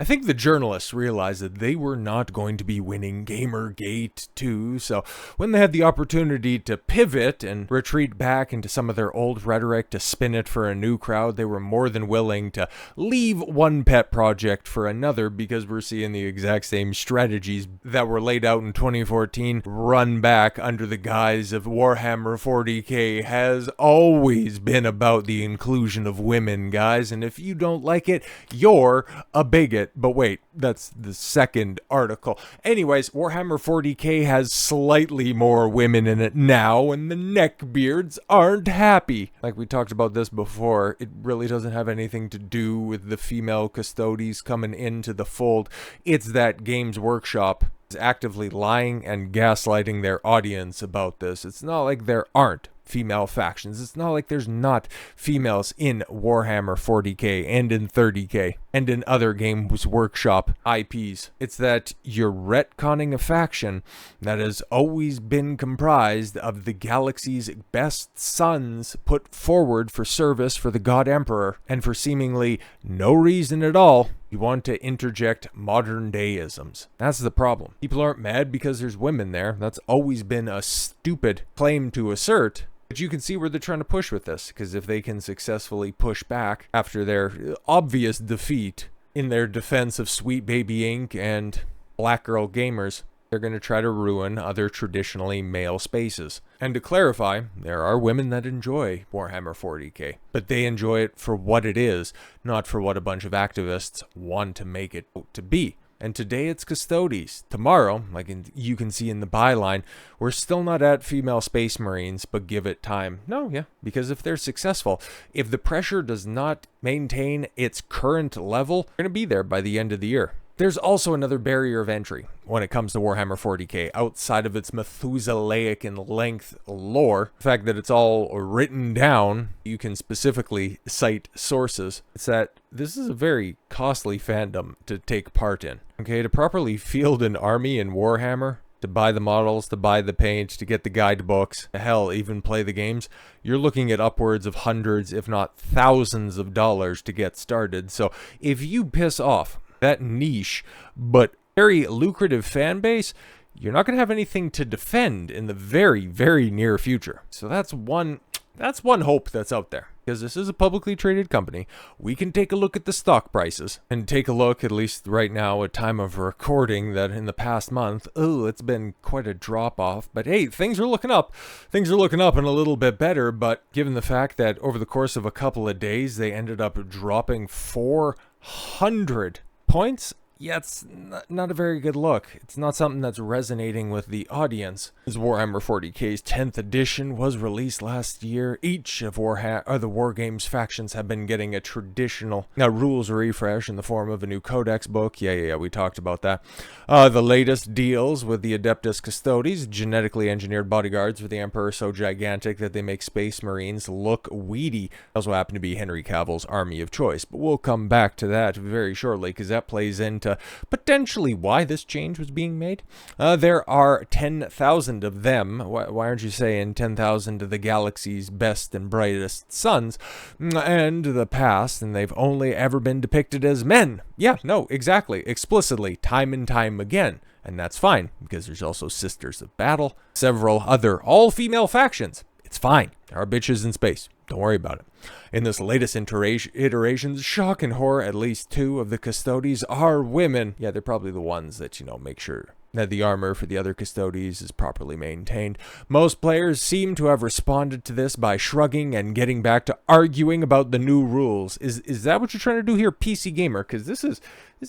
I think the journalists realized that they were not going to be winning Gamergate 2, so when they had the opportunity to pivot and retreat back into some of their old rhetoric to spin it for a new crowd, they were more than willing to leave one pet project for another, because we're seeing the exact same strategies that were laid out in 2014 run back under the guise of Warhammer 40K has always been about the inclusion of women, guys, and if you don't like it, you're a bigot. But wait, that's the second article. Anyways, Warhammer 40K has slightly more women in it now, and the neckbeards aren't happy. Like we talked about this before, it really doesn't have anything to do with the female Custodes coming into the fold. It's that Games Workshop is actively lying and gaslighting their audience about this. It's not like there aren't female factions. It's not like there's not females in Warhammer 40K and in 30K and in other Games Workshop IPs. It's that you're retconning a faction that has always been comprised of the galaxy's best sons put forward for service for the God Emperor, and for seemingly no reason at all, you want to interject modern day isms. That's the problem. People aren't mad because there's women there. That's always been a stupid claim to assert. But you can see where they're trying to push with this, because if they can successfully push back after their obvious defeat in their defense of Sweet Baby Inc. and Black Girl Gamers, they're going to try to ruin other traditionally male spaces. And to clarify, there are women that enjoy Warhammer 40K, but they enjoy it for what it is, not for what a bunch of activists want to make it to be. And today it's Custodes. Tomorrow, like you can see in the byline, we're still not at female space marines, but give it time. No, yeah, because if they're successful, if the pressure does not maintain its current level, they're going to be there by the end of the year. There's also another barrier of entry when it comes to Warhammer 40K, outside of its Methuselaic in length lore. The fact that it's all written down, you can specifically cite sources. It's that this is a very costly fandom to take part in. Okay, to properly field an army in Warhammer, to buy the models, to buy the paint, to get the guidebooks, hell, even play the games, you're looking at upwards of hundreds, if not thousands of dollars to get started. So if you piss off that niche but very lucrative fan base, you're not going to have anything to defend in the very, very near future. So that's one hope that's out there. Because this is a publicly traded company, we can take a look at the stock prices and take a look, at least right now at time of recording, that in the past month, it's been quite a drop off. But hey, things are looking up. Things are looking up and a little bit better. But given the fact that over the course of a couple of days, they ended up dropping 400 points, yeah, it's not a very good look. It's not something that's resonating with the audience. As Warhammer 40K's 10th edition was released last year, each of the War Games factions have been getting a traditional rules refresh in the form of a new codex book. Yeah, we talked about that. The latest deals with the Adeptus Custodes, genetically engineered bodyguards for the Emperor so gigantic that they make Space Marines look weedy. Also happen to be Henry Cavill's army of choice, but we'll come back to that very shortly, because that plays into potentially why this change was being made. There are 10,000 of them. Why aren't you saying 10,000 of the galaxy's best and brightest suns and the past, and they've only ever been depicted as men? Yeah, no, exactly, explicitly, time and time again. And that's fine, because there's also Sisters of Battle, several other all-female factions. It's fine. There are bitches in space. Don't worry about it. In this latest iterations, shock and horror, at least 2 of the Custodes are women. Yeah, they're probably the ones that, make sure that the armor for the other Custodes is properly maintained. Most players seem to have responded to this by shrugging and getting back to arguing about the new rules. Is that what you're trying to do here, PC Gamer? Because this is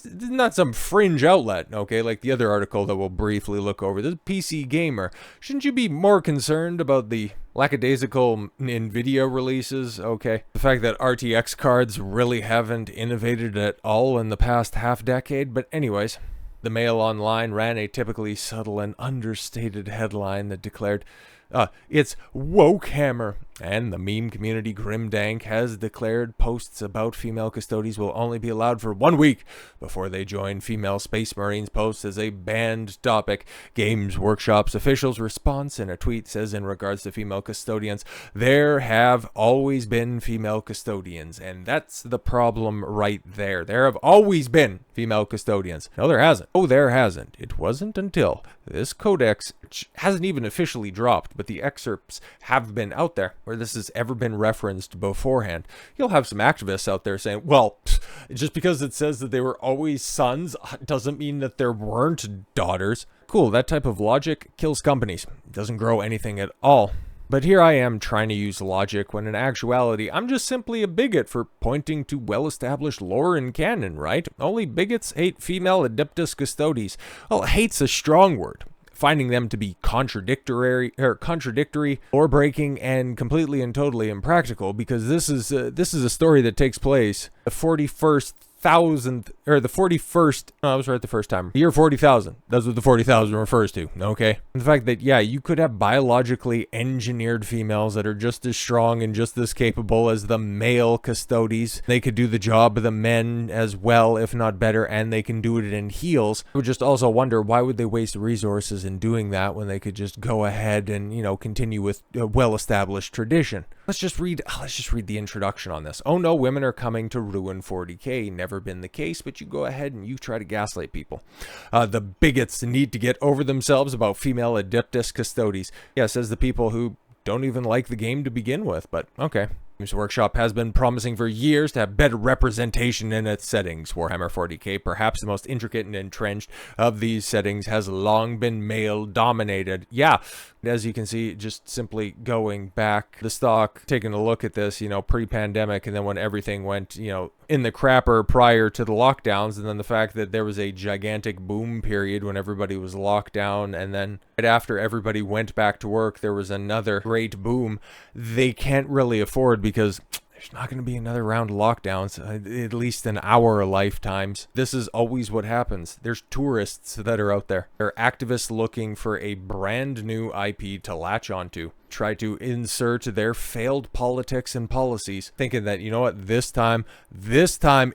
not some fringe outlet, okay, like the other article that we'll briefly look over. This is PC Gamer. Shouldn't you be more concerned about the lackadaisical NVIDIA releases? Okay, the fact that RTX cards really haven't innovated at all in the past half decade. But anyways, the Mail Online ran a typically subtle and understated headline that declared, it's Wokehammer. And the meme community Grimdank has declared posts about female custodies will only be allowed for 1 week before they join female Space Marines posts as a banned topic. Games Workshop's official's response in a tweet says, in regards to female custodians, there have always been female custodians. And that's the problem right there. There have always been female custodians. No, there hasn't. Oh, there hasn't. It wasn't until this codex, which hasn't even officially dropped, but the excerpts have been out there, where this has ever been referenced beforehand. You'll have some activists out there saying, well, just because it says that they were always sons doesn't mean that there weren't daughters. Cool, that type of logic kills companies. It doesn't grow anything at all. But here I am trying to use logic when in actuality I'm just simply a bigot for pointing to well-established lore and canon, right? Only bigots hate female Adeptus Custodes. Well, hate's a strong word. Finding them to be contradictory, lore-breaking, and completely and totally impractical, because this is a story that takes place the 41st, no, I was right the first time. The year 40,000. That's what the 40,000 refers to, okay? And the fact that, yeah, you could have biologically engineered females that are just as strong and just as capable as the male Custodes. They could do the job of the men as well, if not better, and they can do it in heals. I would just also wonder, why would they waste resources in doing that when they could just go ahead and, you know, continue with a well-established tradition? Let's just read the introduction on this. Oh no, women are coming to ruin 40K. Never been the case, but you go ahead and you try to gaslight people. The bigots need to get over themselves about female Adeptus Custodes. Yeah, says the people who don't even like the game to begin with, but okay. Games Workshop has been promising for years to have better representation in its settings. Warhammer 40K, perhaps the most intricate and entrenched of these settings, has long been male-dominated. Yeah, as you can see, just simply going back the stock, taking a look at this, you know, pre-pandemic, and then when everything went, you know, in the crapper prior to the lockdowns, and then the fact that there was a gigantic boom period when everybody was locked down, and then right after everybody went back to work, there was another great boom. They can't really afford, because there's not going to be another round of lockdowns, at least in our lifetimes. This is always what happens. There's tourists that are out there. They're activists looking for a brand new IP to latch onto. Try to insert their failed politics and policies, thinking that, you know what, this time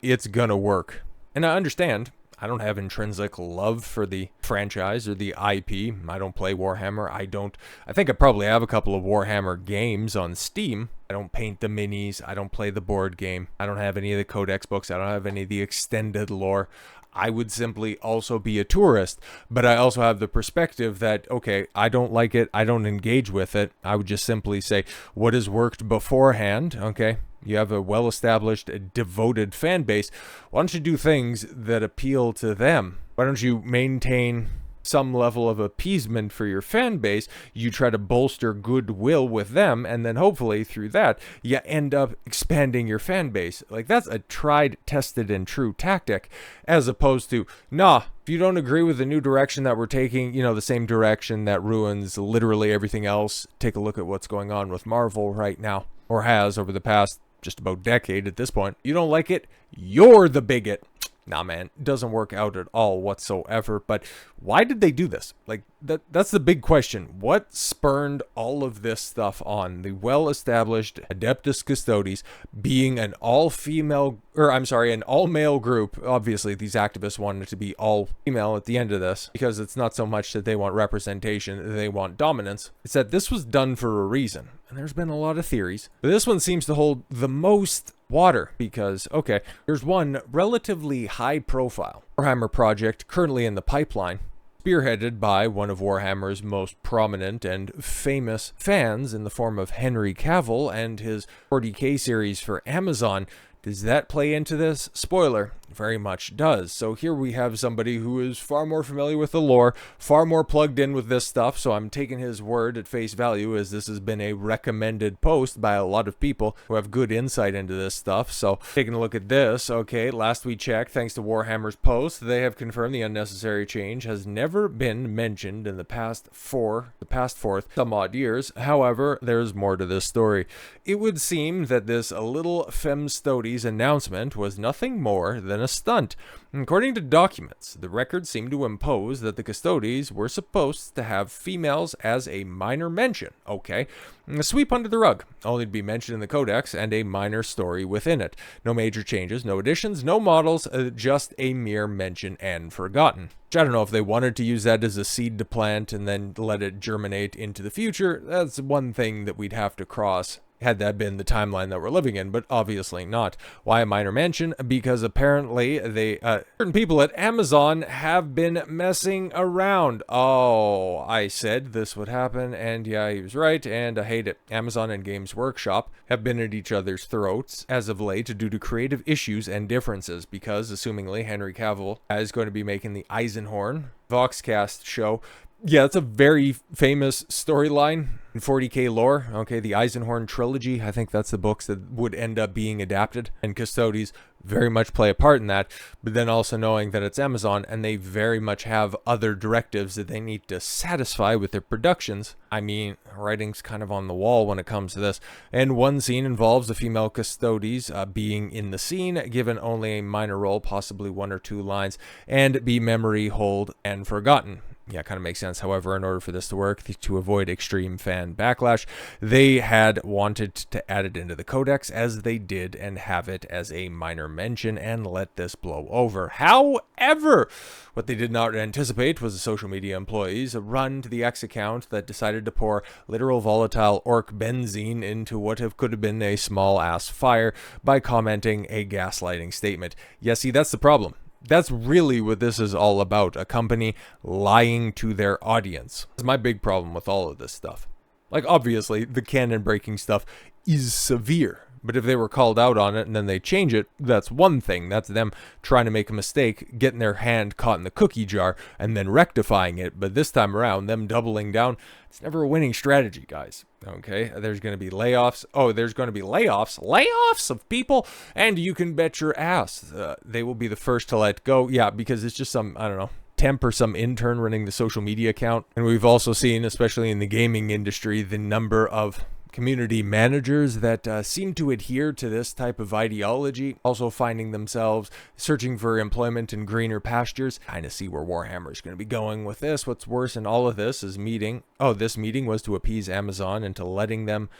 it's gonna work. And I understand. I don't have intrinsic love for the franchise or the IP. I don't play Warhammer. I think I probably have a couple of Warhammer games on Steam. I don't paint the minis. I don't play the board game. I don't have any of the codex books. I don't have any of the extended lore. I would simply also be a tourist, but I also have the perspective that, okay, I don't like it. I don't engage with it. I would just simply say what has worked beforehand, okay? You have a well-established, devoted fan base. Why don't you do things that appeal to them? Why don't you maintain some level of appeasement for your fan base? You try to bolster goodwill with them, and then hopefully through that, you end up expanding your fan base. Like, that's a tried, tested, and true tactic, as opposed to, nah, if you don't agree with the new direction that we're taking, you know, the same direction that ruins literally everything else. Take a look at what's going on with Marvel right now, or has over the past just about decade at this point. You don't like it, you're the bigot. Nah, man, it doesn't work out at all whatsoever. But why did they do this? Like, that's the big question. What spurned all of this stuff on? The well-established Adeptus Custodes being an all-female, an all-male group. Obviously, these activists wanted it to be all-female at the end of this, because it's not so much that they want representation, they want dominance. It's that this was done for a reason. And there's been a lot of theories, but this one seems to hold the most water, because, okay, there's one relatively high-profile Warhammer project currently in the pipeline, spearheaded by one of Warhammer's most prominent and famous fans in the form of Henry Cavill and his 40K series for Amazon. Does that play into this? Spoiler, very much does. So here we have somebody who is far more familiar with the lore, far more plugged in with this stuff, so I'm taking his word at face value, as this has been a recommended post by a lot of people who have good insight into this stuff. So taking a look at this, okay, last we checked, thanks to Warhammer's post, they have confirmed the unnecessary change has never been mentioned in the past fourth some odd years. However, there's more to this story. It would seem that this little Femstodes announcement was nothing more than than a stunt. According to documents, the records seem to impose that the Custodes were supposed to have females as a minor mention, okay? A sweep under the rug, only to be mentioned in the codex and a minor story within it. No major changes, no additions, no models, just a mere mention and forgotten. Which I don't know if they wanted to use that as a seed to plant and then let it germinate into the future. That's one thing that we'd have to cross had that been the timeline that we're living in, but obviously not. Why a minor mention? Because apparently they, certain people at Amazon have been messing around. Oh, I said this would happen, and yeah, he was right, and I hate it. Amazon and Games Workshop have been at each other's throats as of late due to creative issues and differences, because, assumingly, Henry Cavill is going to be making the Eisenhorn Voxcast show. Yeah, it's a very famous storyline in 40K lore. Okay, the Eisenhorn trilogy, I think that's the books that would end up being adapted. And Custodes very much play a part in that. But then also knowing that it's Amazon and they very much have other directives that they need to satisfy with their productions. I mean, writing's kind of on the wall when it comes to this. And one scene involves a female Custodes being in the scene, given only a minor role, possibly 1 or 2 lines, and be memory hold and forgotten. Yeah, kind of makes sense. However, in order for this to work, to avoid extreme fan backlash, they had wanted to add it into the codex as they did and have it as a minor mention and let this blow over. However, what they did not anticipate was the social media employees run to the X account that decided to pour literal volatile orc benzene into what could have been a small ass fire by commenting a gaslighting statement. Yeah, see, that's the problem. That's really what this is all about, a company lying to their audience. That's my big problem with all of this stuff. Like, obviously, the canon breaking stuff is severe, but if they were called out on it and then they change it, that's one thing. That's them trying to make a mistake, getting their hand caught in the cookie jar, and then rectifying it. But this time around, them doubling down, it's never a winning strategy, guys. Okay, there's going to be layoffs. Oh, there's going to be layoffs of people, and you can bet your ass they will be the first to let go. Yeah, because it's just some, I don't know, temp or some intern running the social media account. And we've also seen, especially in the gaming industry, the number of community managers that seem to adhere to this type of ideology, also finding themselves searching for employment in greener pastures. Kind of see where Warhammer is going to be going with this. What's worse in all of this is this meeting was to appease Amazon into letting them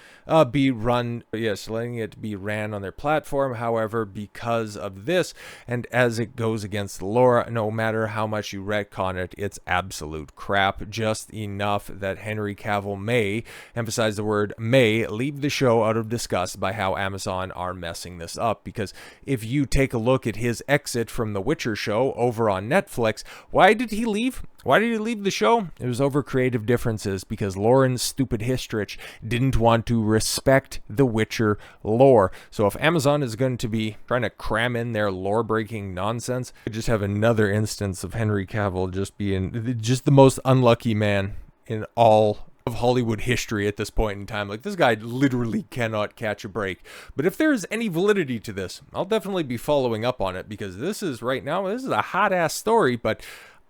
be run, letting it be ran on their platform. However, because of this, and as it goes against the lore, no matter how much you retcon it, it's absolute crap. Just enough that Henry Cavill may, emphasize the word may, leave the show out of disgust by how Amazon are messing this up. Because if you take a look at his exit from the Witcher show over on Netflix, why did he leave? Why did he leave the show? It was over creative differences because Lauren's stupid Histrich didn't want to respect the Witcher lore. So if Amazon is going to be trying to cram in their lore-breaking nonsense, we just have another instance of Henry Cavill just being just the most unlucky man in all of Hollywood history at this point in time. Like, this guy literally cannot catch a break. But if there is any validity to this, I'll definitely be following up on it, because this is a hot-ass story, but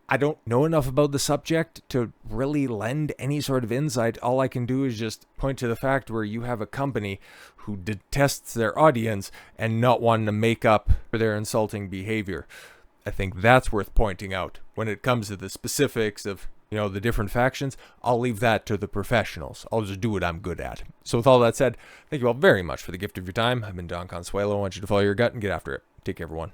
I don't know enough about the subject to really lend any sort of insight. All I can do is just point to the fact where you have a company who detests their audience and not wanting to make up for their insulting behavior. I think that's worth pointing out. When it comes to the specifics of, the different factions, I'll leave that to the professionals. I'll just do what I'm good at. So with all that said, thank you all very much for the gift of your time. I've been Don Consuelo. I want you to follow your gut and get after it. Take care, everyone.